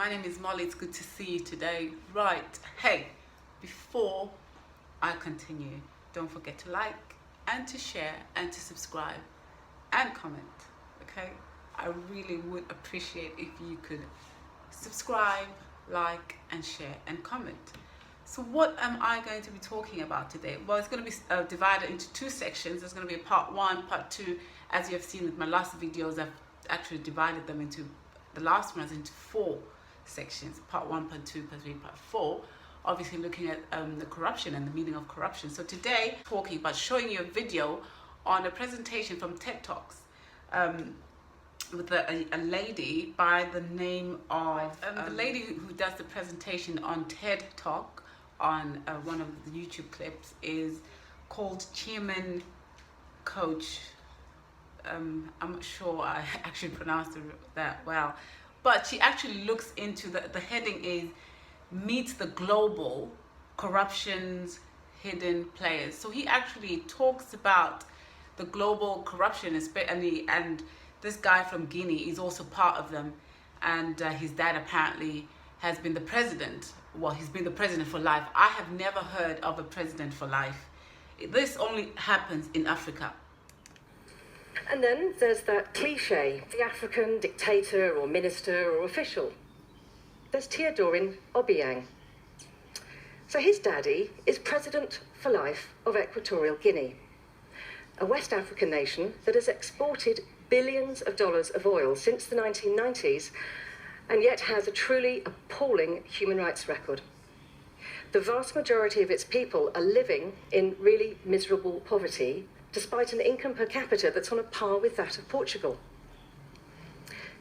My name is Molly. It's good to see you today. Right, hey, before I continue, don't forget to like and to share and to subscribe and comment, okay? I really would appreciate if you could subscribe, like and share and comment. So what am I going to be talking about today? Well, it's going to be divided into two sections. There's going to be a part one, part two. As you have seen with my last videos, I've actually divided them into, the last one is into four sections: part one, part two, part three, part four. Obviously looking at the corruption and the meaning of corruption. So today, talking about showing you a video on a presentation from TED Talks with a lady by the name of, the lady who does the presentation on TED Talk on one of the YouTube clips is called Chairman Coach. I'm not sure I actually pronounced that well, but she actually looks into the heading is Meet the Global Corruption's Hidden Players. So he actually talks about the global corruption, and this guy from Guinea is also part of them, and his dad apparently has been the president. Well, he's been the president for life. I have never heard of a president for life. This only happens in Africa. And then there's that cliche, the African dictator or minister or official. There's Teodorin Obiang. So his daddy is president for life of Equatorial Guinea, a West African nation that has exported billions of dollars of oil since the 1990s and yet has a truly appalling human rights record. The vast majority of its people are living in really miserable poverty, despite an income per capita that's on a par with that of Portugal.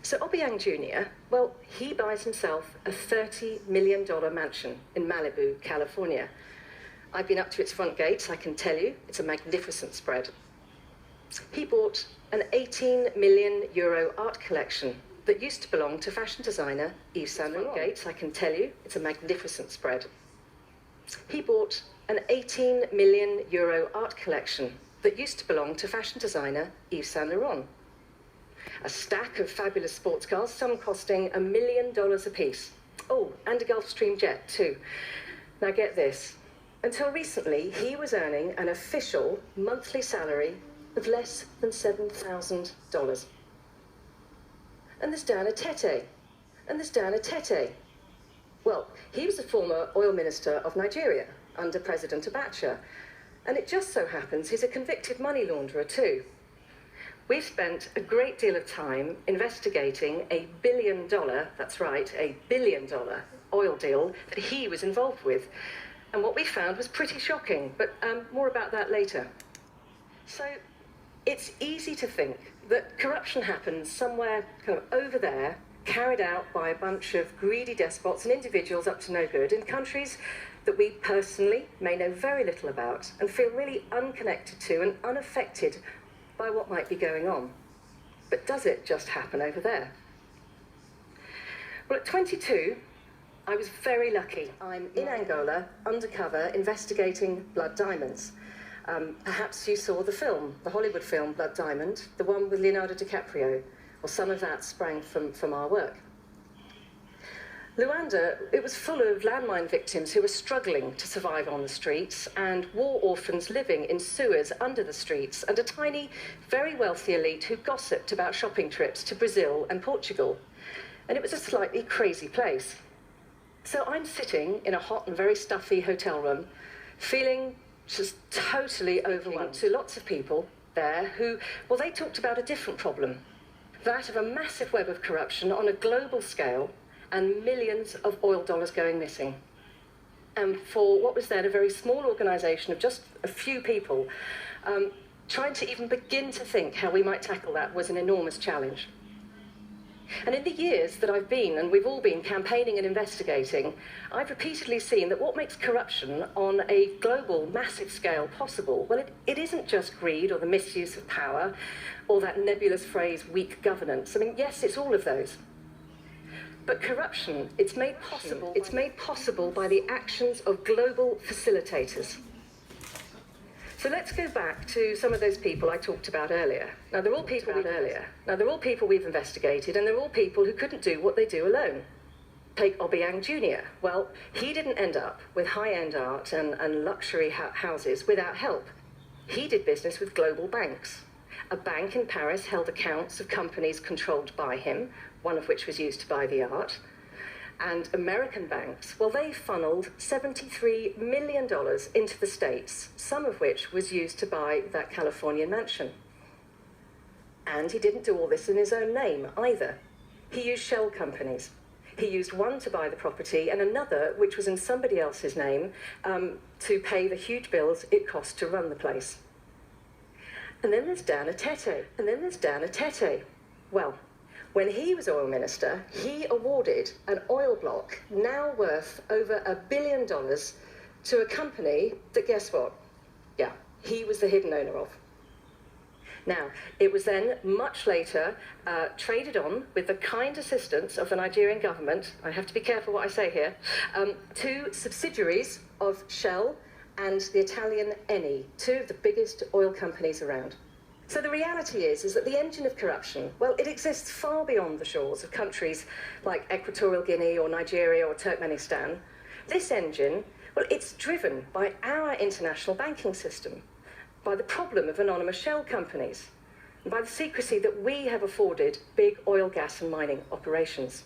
So Obiang Jr., well, he buys himself a $30 million mansion in Malibu, California. I've been up to its front gates, I can tell you, it's a magnificent spread. He bought an 18 million euro art collection that used to belong to fashion designer Yves Saint Laurent. Gates, I can tell you, it's a magnificent spread. He bought an 18 million euro art collection that used to belong to fashion designer Yves Saint Laurent. A stack of fabulous sports cars, some costing $1 million apiece. Oh, and a Gulfstream jet too. Now get this, until recently he was earning an official monthly salary of less than $7,000. And there's Dan Etete. Well, he was the former oil minister of Nigeria under President Abacha. And it just so happens he's a convicted money launderer too. We've spent a great deal of time investigating a $1 billion, that's right, a $1 billion oil deal that he was involved with. And what we found was pretty shocking, but more about that later. So it's easy to think that corruption happens somewhere kind of over there, carried out by a bunch of greedy despots and individuals up to no good in countries that we personally may know very little about and feel really unconnected to and unaffected by what might be going on. But does it just happen over there? Well, at 22, I was very lucky. I'm in Angola, undercover, investigating blood diamonds. Perhaps you saw the film, the Hollywood film Blood Diamond, the one with Leonardo DiCaprio. Well, some of that sprang from our work. Luanda, it was full of landmine victims who were struggling to survive on the streets, and war orphans living in sewers under the streets, and a tiny, very wealthy elite who gossiped about shopping trips to Brazil and Portugal. And it was a slightly crazy place. So I'm sitting in a hot and very stuffy hotel room, feeling just totally overwhelmed. To lots of people there who, well, they talked about a different problem, that of a massive web of corruption on a global scale and millions of oil dollars going missing. And for what was then a very small organisation of just a few people, trying to even begin to think how we might tackle that was an enormous challenge. And in the years that I've been, and we've all been, campaigning and investigating, I've repeatedly seen that what makes corruption on a global, massive scale possible, well, it isn't just greed or the misuse of power or that nebulous phrase, weak governance. I mean, yes, it's all of those. But corruption, it's made possible by the actions of global facilitators. So let's go back to some of those people I talked about earlier. Now, they're all people we've investigated, and they're all people who couldn't do what they do alone. Take Obiang Jr. Well, he didn't end up with high-end art and luxury houses without help. He did business with global banks. A bank in Paris held accounts of companies controlled by him, one of which was used to buy the art. And American banks, well, they funneled $73 million into the States, some of which was used to buy that Californian mansion. And he didn't do all this in his own name either. He used shell companies. He used one to buy the property and another, which was in somebody else's name, to pay the huge bills it cost to run the place. And then there's Dan Etete. Well, when he was oil minister, he awarded an oil block now worth over $1 billion to a company that, guess what? Yeah, he was the hidden owner of. Now, it was then, much later, traded on with the kind assistance of the Nigerian government, I have to be careful what I say here, to subsidiaries of Shell and the Italian Eni, two of the biggest oil companies around. So the reality is that the engine of corruption, well, it exists far beyond the shores of countries like Equatorial Guinea or Nigeria or Turkmenistan. This engine, well, it's driven by our international banking system, by the problem of anonymous shell companies, and by the secrecy that we have afforded big oil, gas and mining operations.